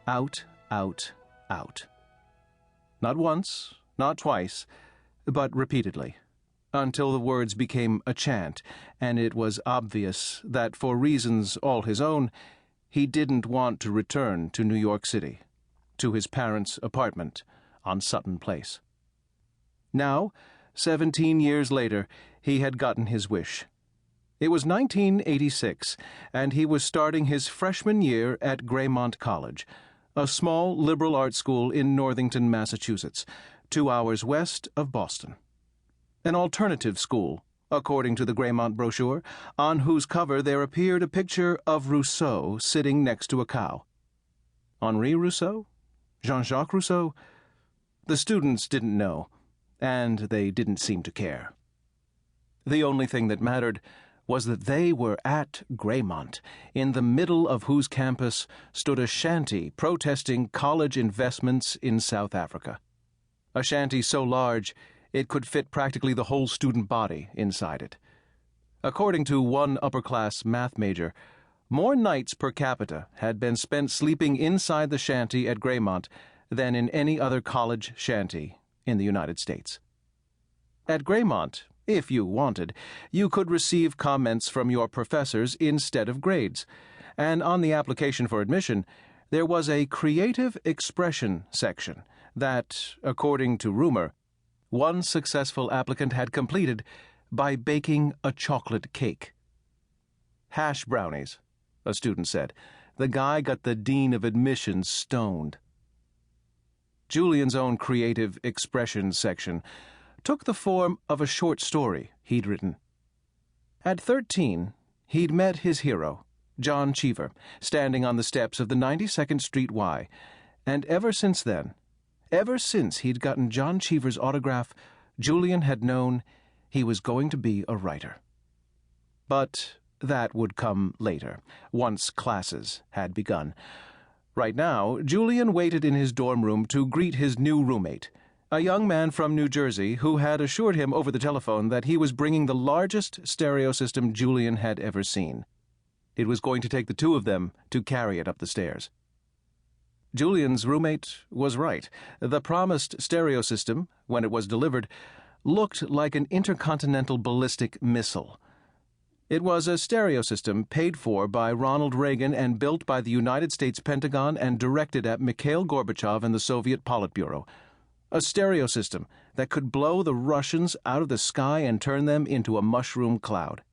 Out, out, out. Not once, not twice, but repeatedly, until the words became a chant, and it was obvious that for reasons all his own, he didn't want to return to New York City, to his parents' apartment on Sutton Place. Now, 17 years later, he had gotten his wish. It was 1986, and he was starting his freshman year at Vermont College, a small liberal arts school in Northington, Massachusetts, 2 hours west of Boston. An alternative school, according to the Vermont brochure, on whose cover there appeared a picture of Rousseau sitting next to a cow. Henri Rousseau? Jean-Jacques Rousseau? The students didn't know, and they didn't seem to care. The only thing that mattered was that they were at Vermont, in the middle of whose campus stood a shanty protesting college investments in South Africa. A shanty so large it could fit practically the whole student body inside it. According to one upper-class math major, more nights per capita had been spent sleeping inside the shanty at Vermont than in any other college shanty in the United States. At Vermont, if you wanted, you could receive comments from your professors instead of grades, and on the application for admission, there was a creative expression section that, according to rumor, one successful applicant had completed by baking a chocolate cake. Hash brownies, a student said. The guy got the dean of admissions stoned. Julian's own creative expression section took the form of a short story he'd written. At 13, he'd met his hero, John Cheever, standing on the steps of the 92nd Street Y, and ever since then, ever since he'd gotten John Cheever's autograph, Julian had known he was going to be a writer. But that would come later, once classes had begun. Right now, Julian waited in his dorm room to greet his new roommate, a young man from New Jersey who had assured him over the telephone that he was bringing the largest stereo system Julian had ever seen. It was going to take the two of them to carry it up the stairs. Julian's roommate was right. The promised stereo system, when it was delivered, looked like an intercontinental ballistic missile. It was a stereo system paid for by Ronald Reagan and built by the United States Pentagon and directed at Mikhail Gorbachev and the Soviet Politburo. A stereo system that could blow the Russians out of the sky and turn them into a mushroom cloud.